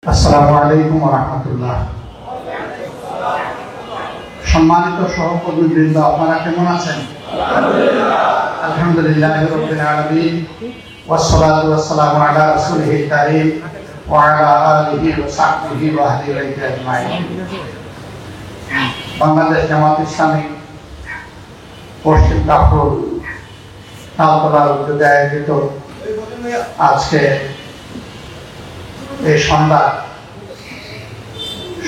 আসসালামু আলাইকুম ওয়া রাহমাতুল্লাহ। সম্মানিত সহকর্মীবৃন্দ, আপনারা কেমন আছেন? আলহামদুলিল্লাহি রাব্বিল আলামিন ওয়াসসালাতু ওয়াসসালামু আলা রাসূলিল কারীম ওয়া আলা আলিহি ওয়া সাহবিহি ওয়া আহলি বাইতি আজমাইন। বাংলাদেশ জামাত ইসলামী পশ্চিম কাপুর তালতলার উদ্যোগে আয়োজিত আজকে এই সন্ধ্যা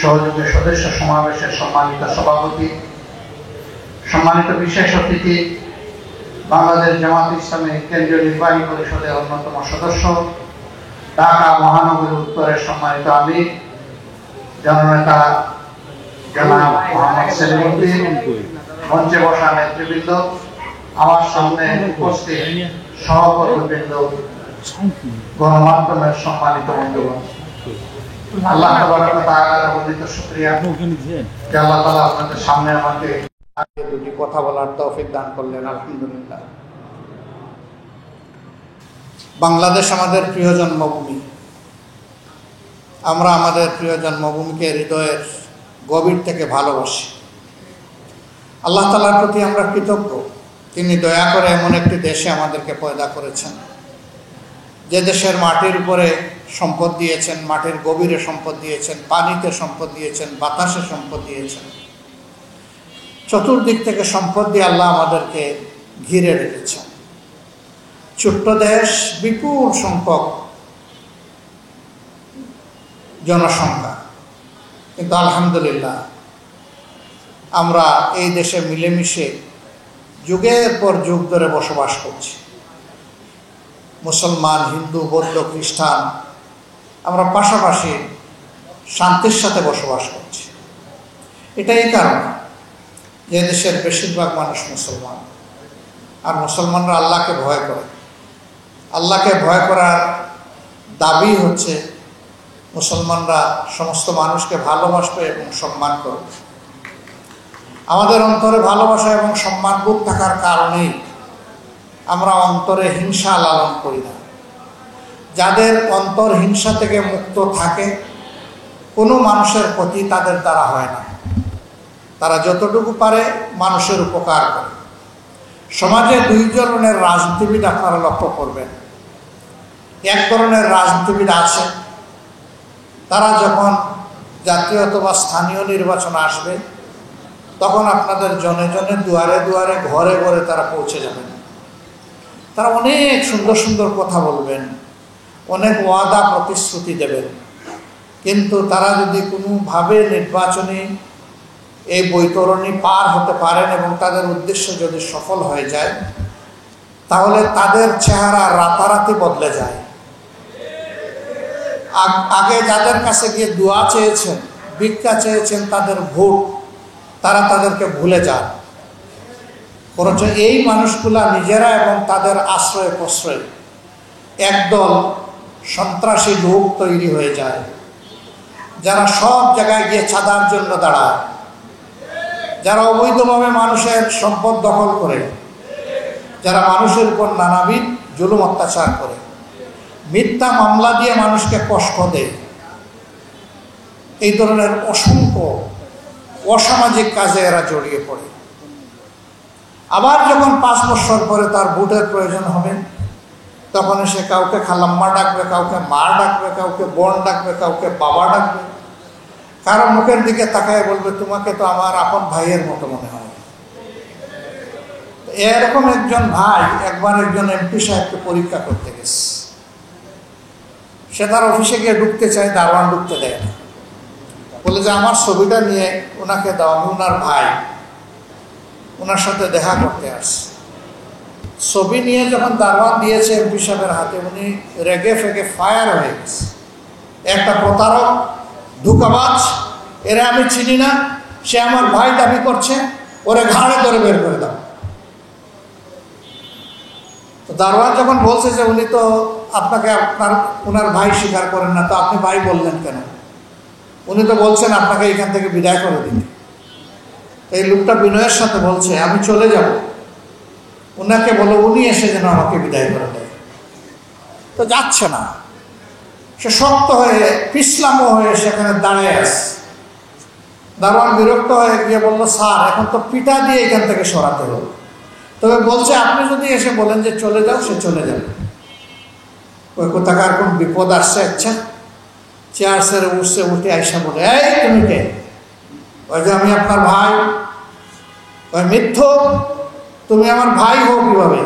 সহযোগী সদস্য সমাবেশের সম্মানিত সভাপতি, সম্মানিত বিশেষ অতিথি, বাংলাদেশ জামাত ইসলামী কেন্দ্রীয় নির্বাহী পরিষদের অন্যতম সদস্য, ঢাকা মহানগরী উত্তরের সম্মানিত আমির জননেতা জনাব মোহাম্মদ সেলিমউদ্দিন, মঞ্চে বসা নেতৃবৃন্দ, আমার সামনে উপস্থিত সহকর্মীবৃন্দ, গণমাধ্যমের সম্মানিত বন্ধুগণ, আল্লাহ তাবারক ওয়া তাআলার অগণিত শুকরিয়া যে আল্লাহ তাআলা আপনাদের সামনে আমাকে দুটি কথা বলার তৌফিক দান করলেন। আলহামদুলিল্লাহ। বাংলাদেশ আমাদের প্রিয় জন্মভূমি। আমরা আমাদের প্রিয় জন্মভূমিকে হৃদয়ের গভীর থেকে ভালোবাসি। আল্লাহ তাআলার প্রতি আমরা কৃতজ্ঞ। তিনি দয়া করে এমন একটি দেশে আমাদেরকে পয়দা করেছেন, যে দেশের মাটির উপরে সম্পদ দিয়েছেন, মাটির গভীরে সম্পদ দিয়েছেন, পানিতে সম্পদ দিয়েছেন, বাতাসে সম্পদ দিয়েছেন, চতুর্দিক থেকে সম্পদ দিয়ে আল্লাহ আমাদেরকে ঘিরে রেখেছেন। ছোট্ট দেশ, বিপুল সংখ্যক জনসংখ্যা, কিন্তু আলহামদুলিল্লাহ আমরা এই দেশে মিলেমিশে যুগের পর যুগ ধরে বসবাস করছি। মুসলমান, হিন্দু, বৌদ্ধ, খ্রিস্টান, আমরা পাশাপাশি শান্তির সাথে বসবাস করছি। এটা এই কারণে যে দেশের বেশিরভাগ মানুষ মুসলমান, আর মুসলমানরা আল্লাহকে ভয় করে। আল্লাহকে ভয় করার দাবি হচ্ছে মুসলমানরা সমস্ত মানুষকে ভালোবাসবে এবং সম্মান করবে। আমাদের অন্তরে ভালোবাসা এবং সম্মানবোধ থাকার কারণেই আমরা অন্তরে হিংসা লালন করি না। যাদের অন্তর হিংসা থেকে মুক্ত থাকে, কোনো মানুষের ক্ষতি তাদের দ্বারা হয় না। তারা যতটুকু পারে মানুষের উপকার করে। সমাজে দুই ধরনের রাজনীতিবিদ আপনারা লক্ষ্য করবেন। এক ধরনের রাজনীতিবিদ আছে, তারা যখন জাতীয় অথবা স্থানীয় নির্বাচন আসবে, তখন আপনাদের জনে জনে, দুয়ারে দুয়ারে, ঘরে ঘরে তারা পৌঁছে যাবেন। তারা অনেক সুন্দর সুন্দর কথা বলবেন, অনেক ওয়াদা প্রতিশ্রুতি দেবেন, কিন্তু তারা যদি কোনোভাবে নির্বাচনী এই বৈতরণী পার হতে পারেন এবং তাদের উদ্দেশ্য যদি সফল হয়ে যায়, তাহলে তাদের চেহারা রাতারাতি বদলে যায়। আগে যাদের কাছে গিয়ে দোয়া চেয়েছেন, ভিক্ষা চেয়েছেন, তাদের ভোট, তারা তাদেরকে ভুলে যান। বরঞ্চ এই মানুষগুলা নিজেরা এবং তাদের আশ্রয় প্রশ্রয় একদল সন্ত্রাসী লোক তৈরি হয়ে যায়, যারা সব জায়গায় গিয়ে চাঁদার জন্য দাঁড়ায়, যারা অবৈধভাবে মানুষের সম্পদ দখল করে, যারা মানুষের উপর নানাবিধ জুলুম অত্যাচার করে, মিথ্যা মামলা দিয়ে মানুষকে কষ্ট দেয়। এই ধরনের অসংখ্য অসামাজিক কাজে এরা জড়িয়ে পড়ে। আবার যখন 5 বছর পরে তার ভোটের প্রয়োজন হবে, তখন সে কাউকে খালাম্মা ডাকবে, কাউকে মা ডাকবে, কাউকে বোন ডাকবে, কাউকে বাবা ডাকবে, কারো মুখের দিকে তাকায় বলবে, তোমাকে তো আমার আপন ভাইয়ের মতো মনে হয়। এরকম একজন ভাই একবার একজন এমপি সাহেবকে পরীক্ষা করতে গেছে। সে তার অফিসে গিয়ে ঢুকতে চায়, দারোয়ান ঢুকতে দেয় না। বলে যে আমার ছবিটা নিয়ে ওনাকে দাও, আমি ওনার ভাই, ওনার সাথে দেখা করতে আসছে। ছবি নিয়ে যখন দারোয়ান দিয়েছে এমপি সাহেবের হাতে, উনি রেগে ফেগে ফায়ার হয়ে গেছে। একটা প্রতারক, ধোঁকাবাজ, এরা আমি চিনি না, সে আমার ভাই দাবি করছে, ওরে ঘাড়ে ধরে বের করে দাও। তো দারোয়ান যখন বলছে যে উনি তো আপনাকে ওনার ভাই স্বীকার করেন না, তো আপনি ভাই বললেন কেন? উনি তো বলছেন আপনাকে এখান থেকে বিদায় করে দিন। এই লোকটা বিনয়ের সাথে বলছে, আমি চলে যাব, ওনাকে বলো উনি এসে যেন আমাকে বিদায় করে দেয়। তো যাচ্ছে না। সে শক্ত হয়ে পিছলামো হয়ে সেখানে দাঁড়িয়ে আছে। দারোয়ান বিরক্ত হয়ে গিয়ে বললো, স্যার এখন তো পিটা দিয়ে এখান থেকে সরাতে হবে, তবে বলছে আপনি যদি এসে বলেন যে চলে যাও, সে চলে যাবে। ওই কোথাকার কোন বিপদ আসছে, আচ্ছা চেয়ার সেরে উঠছে, উঠে আইসা বলে, এই তুমি কে? ওই যে আমি আপনার ভাই। ওই মিথ্যুক, তুমি আমার ভাই হও কিভাবে?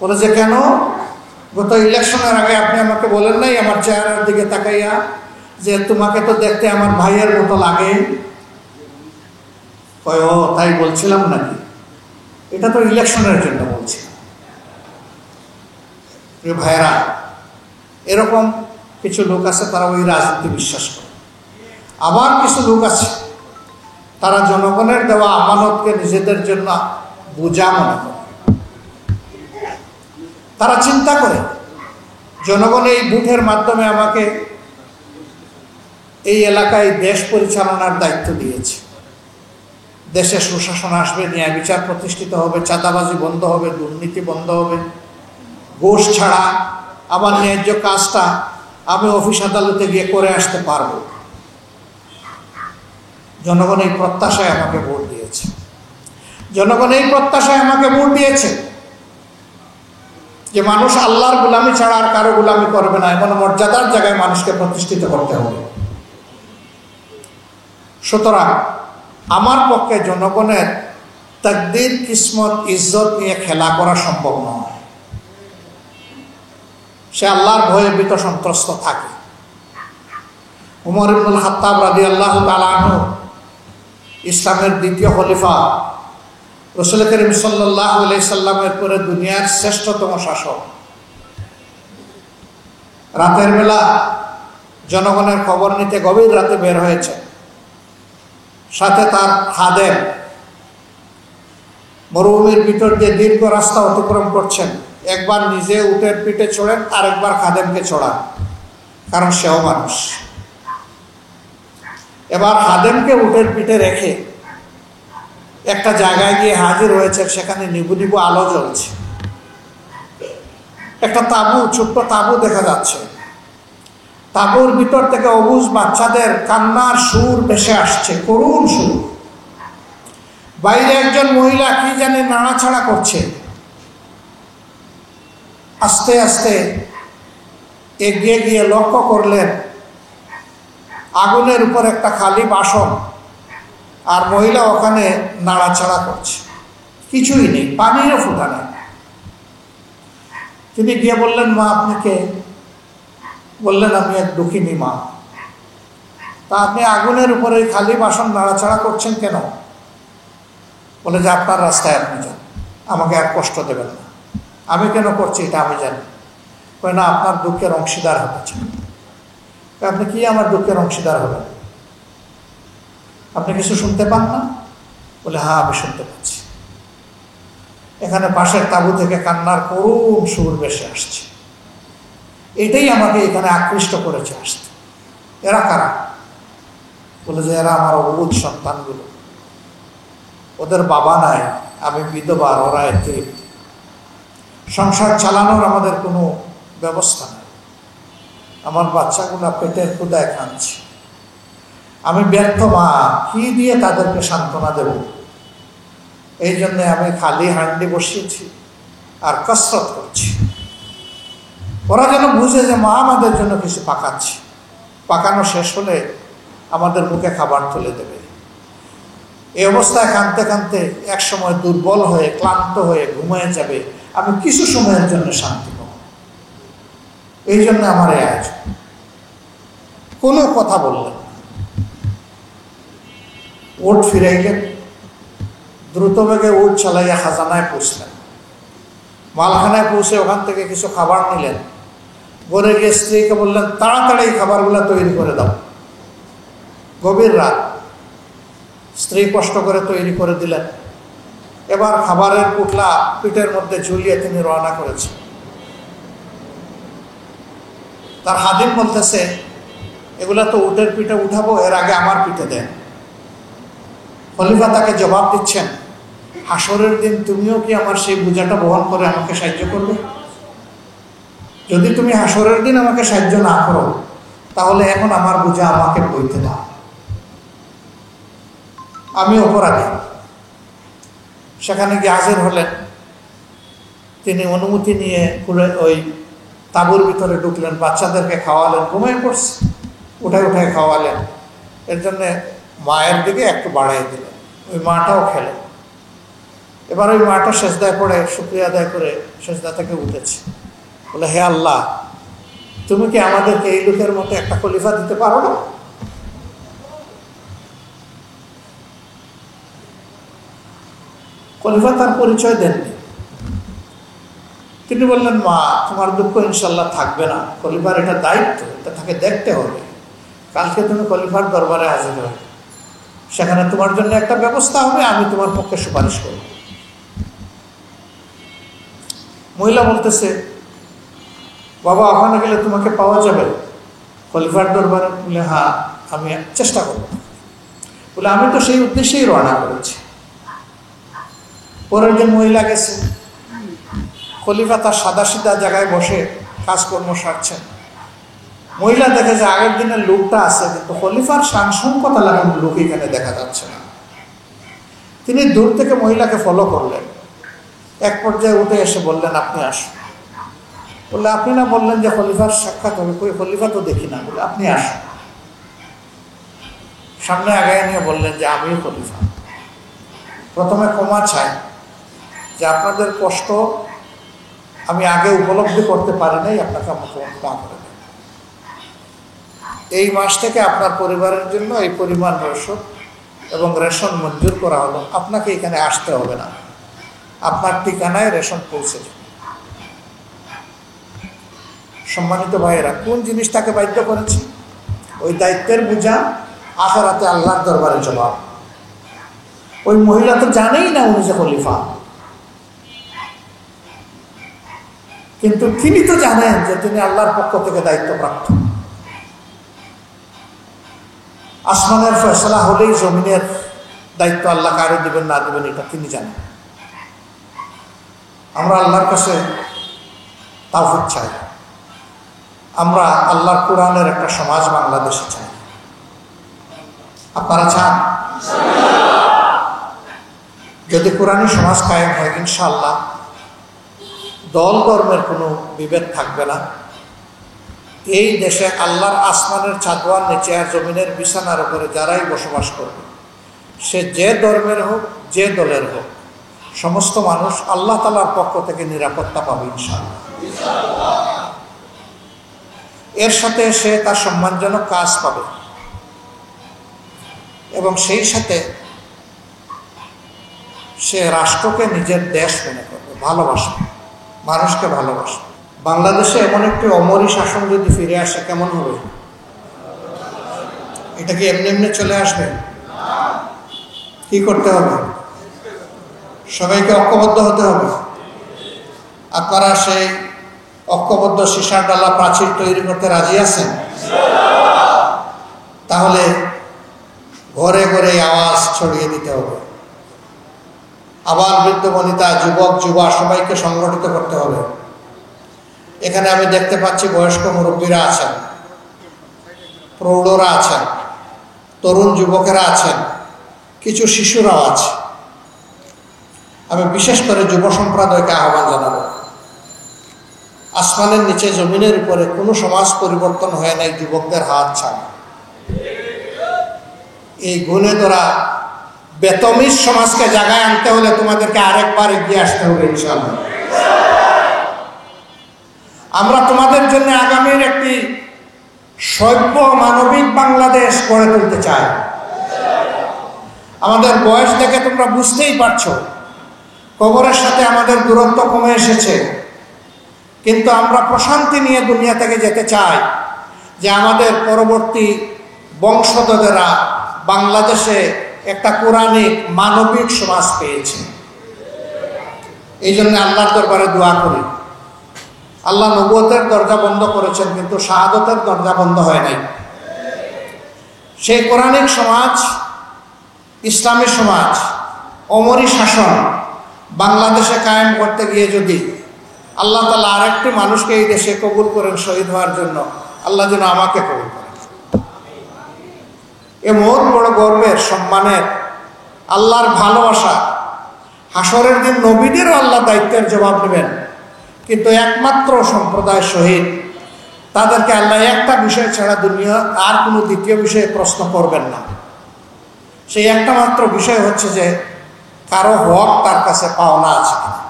বলে যে কেন, গত ইলেকশনের আগে আপনি আমাকে বলেন নাই আমার চেহারার দিকে তাকাইয়া যে তোমাকে তো দেখতে আমার ভাইয়ের মতো লাগে? কয় ও তাই বলছিলাম নাকি? এটা তো ইলেকশনের জন্য বলছিলাম। প্রিয় ভাইয়েরা, এরকম কিছু লোক আছে তারা ওই রাজনীতি বিশ্বাস করে। আবার কিছু লোক আছে তারা জনগণের দেওয়া আমানতকে নিজেদের জন্য বোঝা মনে করে। তারা চিন্তা করে জনগণ এই ভোটের মাধ্যমে আমাকে এই এলাকায় দেশ পরিচালনার দায়িত্ব দিয়েছে, দেশে সুশাসন আসবে, ন্যায় বিচার প্রতিষ্ঠিত হবে, চাঁদাবাজি বন্ধ হবে, দুর্নীতি বন্ধ হবে, ঘুষ ছাড়া আমার ন্যায্য কাজটা আমি অফিস আদালতে গিয়ে করে আসতে পারবো। জনগণ এই প্রত্যাশায় আমাকে ভোট দিয়েছে। জনগণ এই প্রত্যাশায় আমাকে ভোট দিয়েছে যে মানুষ আল্লাহর গোলামি ছাড়া আর কারো গোলামি করবে না, এমন মর্যাদার জায়গায় মানুষকে প্রতিষ্ঠিত করতে হবে। সুতরাং আমার পক্ষে জনগণের তাকদীর, কিসমত, ইজ্জত নিয়ে খেলা করা সম্ভব নয়। সে আল্লাহর ভয়ে ভীত সন্ত্রস্ত থাকে। উমর ইবনুল খাত্তাব রাদিয়াল্লাহু তাআলা আনহু, ইসলামের দ্বিতীয় খলিফা, রাসূল করিম সাল্লাল্লাহু আলাইহি সাল্লামের পরে দুনিয়ার শ্রেষ্ঠতম শাসক, রাতের বেলা জনগণের খবর নিতে গভীর রাতে বের হয়েছে। সাথে তার খাদেম মরুভূমির ভিতর দিয়ে দীর্ঘ রাস্তা অতিক্রম করছেন। একবার নিজে উটের পিঠে চড়েন, আরেকবার খাদেমকে চড়ান, কারণ সেও মানুষ। এবার খাদেমকে উটের পিঠে রেখে একটা জায়গায় গিয়ে হাজির হয়েছে, সেখানে নিবু নিবু আলো জ্বলছে। একটা তাঁবু, ছোট্ট তাঁবু দেখা যাচ্ছে। তাঁবুর ভিতর থেকে অবুঝ বাচ্চাদের কান্নার সুর ভেসে আসছে, করুণ সুর। বাইরে একজন মহিলা কি জানি নাড়াচাড়া করছে। আস্তে আস্তে এগিয়ে গিয়ে লক্ষ্য করলেন আগুনের উপর একটা খালি বাসন, আর মহিলা ওখানে নাড়াচাড়া করছে, কিছুই নেই, পানিরও ফুটা নেই। তিনি গিয়ে বললেন, মা আপনি কে? বললেন, আমি এক দুঃখিনী মা। তা আপনি আগুনের উপরে খালি বাসন নাড়াচাড়া করছেন কেন? বলে যে আপনার রাস্তায় আপনি যান, আমাকে আর কষ্ট দেবেন না। আমি কেন করছি এটা আমি জানি। কই না, আপনার দুঃখের অংশীদার হতে চান। আপনি কি আমার দুঃখের অংশীদার হবেন? আপনি কিছু শুনতে পান না? বলে হ্যাঁ আমি শুনতে পাচ্ছি। এখানে পাশের তাঁবু থেকে কান্নার করুণ সুর ভেসে আসছে। এটাই আমাকে এখানে আকৃষ্ট করেছে আসতে। এরা কারা? বলে যে এরা আমার অবুঝ সন্তানগুলো, ওদের বাবা নাই, আমি বিধবা, ওরা এতিম, সংসার চালানোর আমাদের কোনো ব্যবস্থা নেই, আমার বাচ্চাগুলো পেটের ক্ষুধায় কাঁদছে, আমি ব্যর্থ মা, কি দিয়ে তাদেরকে সান্ত্বনা দেব? এই জন্যে আমি খালি হান্ডি বসিয়েছি আর কসরত করছি। ওরা যেন বুঝে যে মা আমাদের জন্য কিছু পাকাচ্ছে, পাকানো শেষ হলে আমাদের মুখে খাবার তুলে দেবে। এই অবস্থায় কাঁদতে কাঁদতে এক সময় দুর্বল হয়ে ক্লান্ত হয়ে ঘুমিয়ে যাবে, আমি কিছু সময়ের জন্য শান্তি পাবো। এই জন্য আমার এই আয়োজন। কোনো কথা বললেন, উট ফিরাইলেন, দ্রুত বেগে উট চালাইয়া খাজানায় পৌঁছলেন। মালখানায় পৌঁছে ওখান থেকে কিছু খাবার নিলেন। ঘরে গিয়ে স্ত্রীকে বললেন, তাড়াতাড়ি খাবারগুলো তৈরি করে দাও। গভীর রাত, স্ত্রী কষ্ট করে তৈরি করে দিলেন। এবার খাবারের পুটলা পিঠের মধ্যে ঝুলিয়ে তিনি রওনা করেছেন। তার হাদিম বলতেছে, এগুলা তো উটের পিঠে উঠাবো, এর আগে আমার পিঠে দেন। খলিফা তাকে জবাব দিচ্ছেন, হাসরের দিন তুমিও কি আমার সেই বোঝাটা বহন করে আমাকে সাহায্য করবে? যদি তুমি হাসরের দিন আমাকে সাহায্য না করো, তাহলে এখন আমার বোঝা আমাকে বইতে দাও, আমি অপরাধী। সেখানে গিয়ে হাজির হলেন। তিনি অনুমতি নিয়ে ওই তাঁবুর ভিতরে ঢুকলেন, বাচ্চাদেরকে খাওয়ালেন, ঘুমিয়ে পড়ছে, উঠায় খাওয়ালেন। এর জন্যে মায়ের দিকে একটু বাড়াই দিলেন, ওই মাটাও খেলেন। এবার ওই মাটা সেজদায় পড়ে শুকরিয়া আদায় করে সেজদা থেকে উঠেছে, বলে হে আল্লাহ, তুমি কি আমাদেরকে এই লোকের মতো একটা খলিফা দিতে পারো না? খলিফা তার পরিচয় দেননি। তিনি বললেন, মা, তোমার দুঃখ ইনশাল্লাহ থাকবে না, খলিফার এটা দায়িত্ব, এটা তাকে দেখতে হবে। কালকে তুমি খলিফার দরবারে হাজির হবে, সেখানে তোমার জন্য একটা ব্যবস্থা হবে, আমি তোমার পক্ষে সুপারিশ করব। মহিলা বলতেছে, বাবা, ওখানে গেলে তোমাকে পাওয়া যাবে খলিফার দরবারে? বলে হ্যাঁ, আমি চেষ্টা করব। বলে আমি তো সেই উদ্দেশ্যেই রওনা করেছি। পরের দিন মহিলা গেছে, খলিফা তার সাদাসিধা জায়গায় বসে কাজকর্ম সারছেন। মহিলা দেখে যে আগের দিনের লোকটা আছে, কিন্তু খলিফার সাংসঙ্কতা লাগানো লোক এখানে দেখা যাচ্ছে না। তিনি দূর থেকে মহিলাকে ফলো করলেন, এক পর্যায়ে উঠে এসে বললেন, আপনি আসুন। বললে, আপনি না বললেন যে খলিফার সাক্ষাৎ হবে? কই, খলিফা তো দেখি না। বলে, আপনি আসুন। সামনে আগায় নিয়ে বললেন যে আমিও খলিফা। প্রথমে ক্ষমা চাই যে আপনাদের কষ্ট আমি আগে উপলব্ধি করতে পারি নাই, আপনাকে আমাকে ক্ষমা করে দেন। এই মাস থেকে আপনার পরিবারের জন্য এই পরিমাণ রসদ এবং রেশন মঞ্জুর করা হলো, আপনাকে এখানে আসতে হবে না, আপনার ঠিকানায় রেশন পৌঁছে যাবে। সম্মানিত ভাইয়েরা, কোন জিনিস তাকে বাধ্য করেছে? ওই দায়িত্বের বোঝা, আখিরাতে আল্লাহর দরবারে জবাব। ওই মহিলা তো জানেই না উনি যে খলিফা, কিন্তু তিনি তো জানেন যে তিনি আল্লাহর পক্ষ থেকে দায়িত্বপ্রাপ্ত। আসমানের ফয়সালা হলেই জমিনের দায়িত্ব আল্লাহ কারে দিবেন না দিবেন এটা তিনি জানেন। আমরা আল্লাহর কাছে তাওফিক চাই, আমরা আল্লাহর কোরআনের একটা সমাজ বাংলাদেশে চাই। আপনারা চান? যদি কোরআনী সমাজ কায়েম হয়, ইনশাআল্লাহ দল ধর্মের কোনো বিভেদ থাকবে না। এই দেশে আল্লাহর আসমানের ছাদওয়ার নিচে আর জমিনের বিছানার উপরে যারাই বসবাস করবে, সে যে ধর্মের হোক, যে দলের হোক, সমস্ত মানুষ আল্লাহ তাআলার পক্ষ থেকে নিরাপত্তা পাবে ইনশাআল্লাহ। এর সাথে সে তার সম্মানজনক কাজ পাবে এবং সেই সাথে সে রাষ্ট্রকে নিজের দেশ মনে করবে, ভালোবাসবে, মানুষকে ভালোবাসবে। বাংলাদেশে এমন একটি অমরি শাসন যদি ফিরে আসে কেমন হবে? এটা কি এমনি এমনি চলে আসবে? কি করতে হবে? সবাইকে ঐক্যবদ্ধ হতে হবে। আপনারা সেই ঐক্যবদ্ধ সীসার ডালা প্রাচীর তৈরি করতে রাজি আছেন? তাহলে ঘরে ঘরে আওয়াজ ছড়িয়ে দিতে হবে। আবার বৃদ্ধ বনিতা, যুবক যুবা সবাইকে সংগঠিত করতে হবে। এখানে আমি দেখতে পাচ্ছি বয়স্ক মুরব্বীরা আছেন, প্রৌঢ়রা আছেন, তরুণ যুবকেরা আছেন, কিছু শিশুরাও আছে। আমি বিশেষ করে যুব সম্প্রদায়কে আহ্বান জানাবো, আসমানের নিচে জমিনের উপরে কোনো সমাজ পরিবর্তন হয় নাই যুবকদের হাত ছাড়া। এই গুণে ধরা বেতমিজ সমাজকে জায়গায় আনতে হলে তোমাদেরকে আরেকবার এগিয়ে আসতে হবে ইনশাআল্লাহ। আমরা তোমাদের জন্য আগামীর একটি সভ্য মানবিক বাংলাদেশ গড়ে তুলতে চাই। আমাদের বয়স দেখে তোমরা বুঝতেই পারছো কবরের সাথে আমাদের দূরত্ব কমে এসেছে, কিন্তু আমরা প্রশান্তি নিয়ে দুনিয়া থেকে যেতে চাই যে আমাদের পরবর্তী বংশধরেরা বাংলাদেশে একটা কোরআনিক মানবিক সমাজ পেয়েছে। এই জন্য আল্লাহর দরবারে দোয়া করি। আল্লাহ নবুয়তের দরজা বন্ধ করেছেন, কিন্তু শাহাদতের দরজা বন্ধ হয় নাই। সেই কোরআনিক সমাজ, ইসলামী সমাজ, অমরি শাসন বাংলাদেশে কায়েম করতে গিয়ে যদি আল্লাহ তাআলা আরেকটি মানুষকে এই দেশে কবুল করেন শহীদ হওয়ার জন্য, আল্লাহ যেন আমাকে কবুল করেন। এমন বড় গর্বের, সম্মানের, আল্লাহর ভালোবাসা। হাসরের দিন নবীদেরও আল্লাহ দায়িত্বের জবাব নেবেন, কিন্তু একমাত্র সম্প্রদায় শহীদ, তাদেরকে আল্লাহ একটা বিষয় ছাড়া দুনিয়া আর কোনো দ্বিতীয় বিষয়ে প্রশ্ন করবেন না। সেই একটা মাত্র বিষয় হচ্ছে যে কারো হক তার কাছে পাওনা আছে কিনা।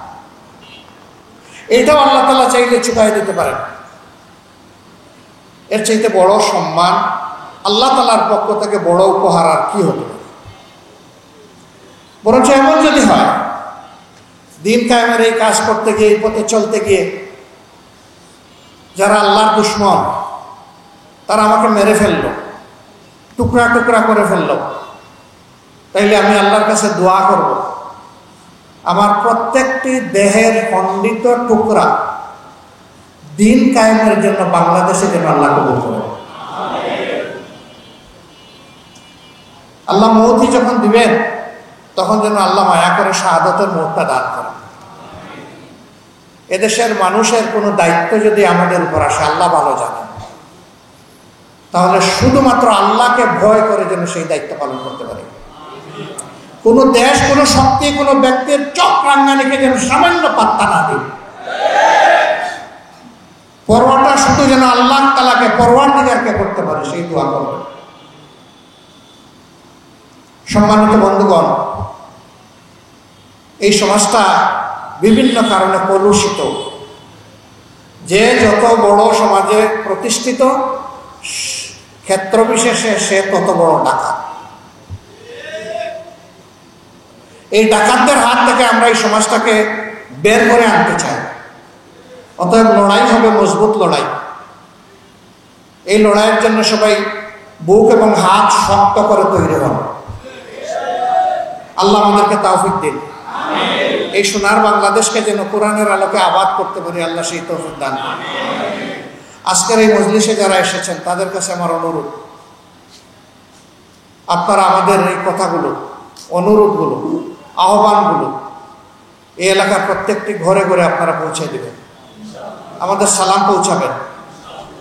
এইটাও আল্লাহ তাআলা চাইলে চুকাই দিতে পারেন। এর চাইতে বড় সম্মান, আল্লাহ তাআলার পক্ষ থেকে বড় উপহার আর কি হতে পারে। বরঞ্চ এমন যদি হয়, দিন কায়েমের এই কাজ করতে গিয়ে, এই পথে চলতে গিয়ে যারা আল্লাহর দুশমন, তারা আমাকে মেরে ফেললো, টুকরা টুকরা করে ফেললো, তাইলে আমি আল্লাহর কাছে দোয়া করব, আমার প্রত্যেকটি দেহের খণ্ডিত টুকরা দিন কায়েমের জন্য বাংলাদেশে যেন আল্লাহ কবুল করে। আল্লাহ মৌতি যখন দিবেন, তখন যেন আল্লাহ মায়া করে শাহাদাতের মুহূর্তটা দান করেন। এদেশের মানুষের কোনো দায়িত্ব যদি আমাদের উপর আসে, আল্লাহ ভালো জানেন, তাহলে শুধুমাত্র আল্লাহকে ভয় করে যেন সেই দায়িত্ব পালন করতে পারে। কোনো দেশ, কোনো শক্তি, কোনো ব্যক্তির চক্রাঙ্গানিকে যেন সামান্য পাত্তা না দিই। পরোয়াটা শুধু যেন আল্লাহ তাআলাকে, পরওয়ারদিগারকে করতে পারে, সেই দোয়া করবে। সম্মানিত বন্ধুগণ, এই সমাজটা বিভিন্ন কারণে কলুষিত। যে যত বড় সমাজে প্রতিষ্ঠিত, ক্ষেত্র বিশেষে সে তত বড় ডাকাত। এই ডাকাতদের হাত থেকে আমরা এই সমাজটাকে বের করে আনতে চাই। অতএব লড়াই হবে মজবুত লড়াই। এই লড়াইয়ের জন্য সবাই বুক এবং হাত শক্ত করে তৈরি হন। আল্লাহ আমাদেরকে তৌফিক দিন। এই সোনার বাংলাদেশকে যেন কোরআনের আলোকে আবাদ করতে পারি, আল্লাহ সেই তৌফিক দান করুন। আজকের এই মজলিসে যারা এসেছেন, তাদের কাছে আমার অনুরোধ, আপনারা আমাদের এই কথাগুলো, অনুরোধগুলো, আহ্বানগুলো এই এলাকার প্রত্যেকটি ঘরে ঘরে আপনারা পৌঁছে দেবেন। আমাদের সালাম পৌঁছাবেন,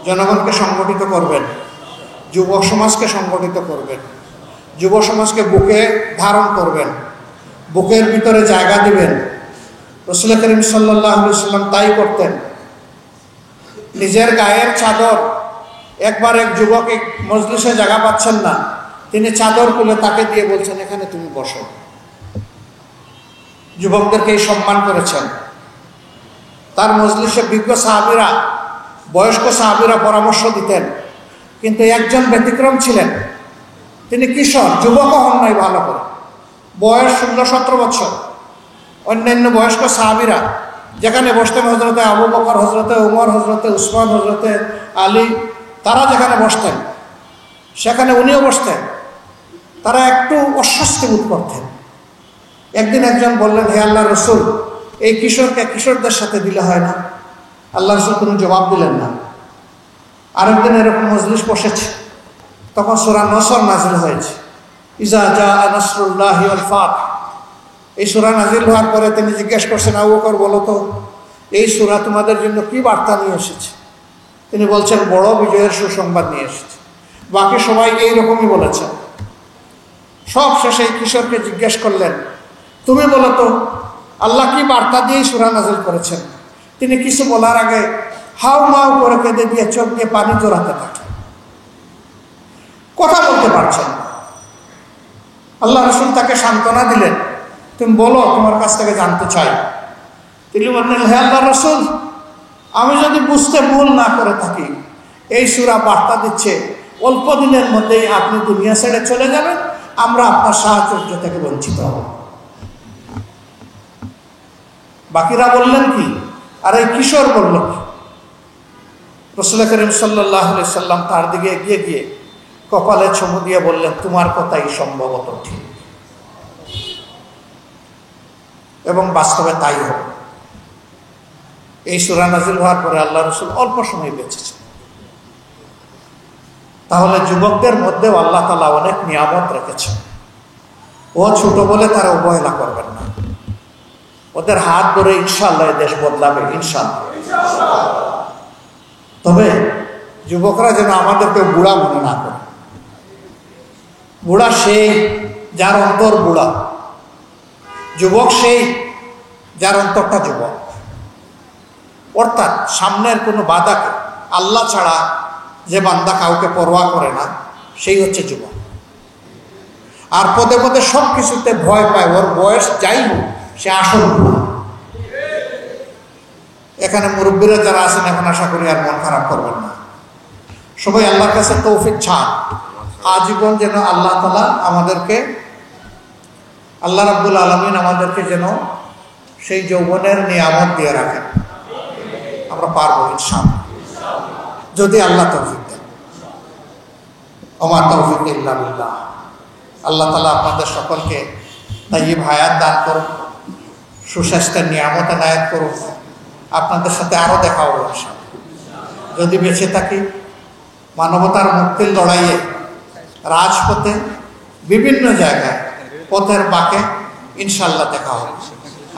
জনগণকে সংগঠিত করবেন, যুব সমাজকে সংগঠিত করবেন, যুব সমাজকে বুকে ধারণ করবেন, বুকের ভিতরে জায়গা দিবেন। রাসূল করিম সাল্লাল্লাহু আলাইহি ওয়াসাল্লাম তাই করতেন। নিজের গায়ের চাদর, একবার এক যুবক এক মজলিসে জায়গা পাচ্ছেন না, তিনি চাদর খুলে তাকে দিয়ে বলছেন, এখানে তুমি বসো। যুবকদেরকে এই সম্মান করেছেন। তার মজলিসে বিজ্ঞ সাহাবীরা, বয়স্ক সাহাবীরা পরামর্শ দিতেন, কিন্তু একজন ব্যতিক্রম ছিলেন। তিনি কিশোর, যুবক হন নাই, ভালো করে বয়স 16-17 বছর। অন্যান্য বয়স্ক সাহাবীরা যেখানে বসতেন, হযরতে আবু বকর, হযরতে ওমর, হযরতে উসমান, হযরতে আলী, তারা যেখানে বসতেন সেখানে উনিও বসতেন। তারা একটু অস্বস্তি বোধ করতেন। একদিন একজন বললেন, হে আল্লাহর রাসূল, এই কিশোরকে কিশোরদের সাথে দিলে হয় না? আল্লাহ রাসূল কোনো জবাব দিলেন না। আরেকদিন এরকম মজলিস বসেছে, তখন সূরা নসর নাজিল হয়েছে, ইজা জাআ নাসরুল্লাহি ওয়াল ফাত। এই সূরা নাজিল হওয়ার পরে তিনি জিজ্ঞেস করছেন, আবু বকর, বলো তো এই সূরা তোমাদের জন্য কি বার্তা নিয়ে এসেছে? তিনি বলছেন, বড় বিজয়ের সুসংবাদ নিয়ে এসেছে। বাকি সবাই এইরকমই বলেছেন। সব শেষে এই কিশোরকে জিজ্ঞেস করলেন, তুমি বলো তো আল্লাহ কি বার্তা দিয়ে সূরা নাজিল করেছেন? তিনি কিছু বলার আগে হাউ মাউ করে কেঁদে দিয়ে চোখ দিয়ে পানি জড়াতে থাকেন, কথা বলতে পারছেন না। আল্লাহ রাসূল তাকে সান্ত্বনা দিলেন, তুমি বলো, তোমার কাছ থেকে জানতে চাই। তিনি বললেন, হে আল্লাহর রাসূল, আমি যদি বুঝতে ভুল না করে থাকি, এই সূরা বার্তা দিচ্ছে অল্প দিনের মধ্যেই আপনি দুনিয়া ছেড়ে চলে যাবেন, আমরা আপনার সাহায্য থেকে বঞ্চিত হব। বাকিরা বললেন কি, আর এই কিশোর বলল কি? রাসূল করিম সাল্লাল্লাহু আলাইহি ওয়াসাল্লাম তার দিকে এগিয়ে গিয়ে কপালে চুমু দিয়ে বললেন, তোমার কথাই সম্ভবত ঠিক, এবং বাস্তবে তাই হবে। এই সূরা নাজিল হওয়ার পরে আল্লাহ রাসূল অল্প সময় বেঁচেছেন। তাহলে যুবকদের মধ্যেও আল্লাহ তাআলা অনেক নিয়ামত রেখেছেন। ও ছোট বলে তারা অবহেলা করবেন না। ওদের হাত ধরে ইনশাআল্লাহ দেশ বদলাবে, ইনশাআল্লাহ। তবে যুবকরা যেন আমাদেরকে বুড়া মনে না করে। বুড়া সেই যার অন্তর বুড়া, যুবক সেই যার অন্তরটা যুবক। অর্থাৎ সামনের কোনো বাধাকে আল্লাহ ছাড়া যে বান্দা কাউকে পরোয়া করে না, সেই হচ্ছে যুবক। আর পদে পদে সব কিছুতে ভয় পায়, ওর বয়স যাই হোক সে আসল বুড়া। এখানে মুরব্বীরা যারা আছেন এখন আশা করি আর মন খারাপ করবেন না। সবাই আল্লাহর কাছে তৌফিক চান আজীবন যেন আল্লাহ তাআলা আমাদেরকে, আল্লাহ রাব্বুল আলামিন আমাদেরকে যেন সেই যৌবনের নিয়ামত দিয়ে রাখেন। আমরা পারবো ইনশাআল্লাহ, যদি আল্লাহ তৌফিক দেন। ওমা তৌফিক ইল্লা বিল্লাহ। আল্লাহ তাআলা আপনাদের সকলকে তাইয়্যিব হায়াত দান করুন, সুস্বাস্থ্যের নিয়ামত এনায়েত করুন। আপনাদের সাথে আরও দেখা হবে ইনশাআল্লাহ, যদি বেঁচে থাকি। মানবতার মুক্তির লড়াইয়ে রাজপথে বিভিন্ন জায়গায় পথের বাঁকে ইনশাআল্লাহ দেখা হবে।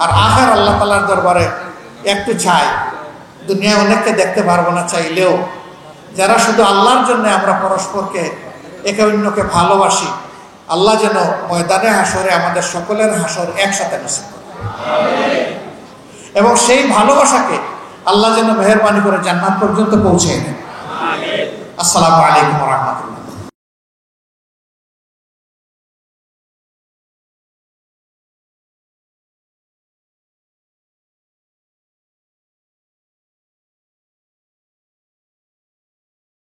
আর আখের আল্লাহ তাআলার দরবারে একটু চাই, দুনিয়ায় অনেককে দেখতে পারবো না চাইলেও, যারা শুধু আল্লাহর জন্য আমরা পরস্পরকে একে অন্যকে ভালোবাসি, আল্লাহ যেন ময়দানে হাসরে আমাদের সকলের হাসর একসাথে নসিব করেন, এবং সেই ভালোবাসাকে আল্লাহ যেন মেহেরবানি করে জান্নাত পর্যন্ত পৌঁছে দেন। আসসালামু আলাইকুম।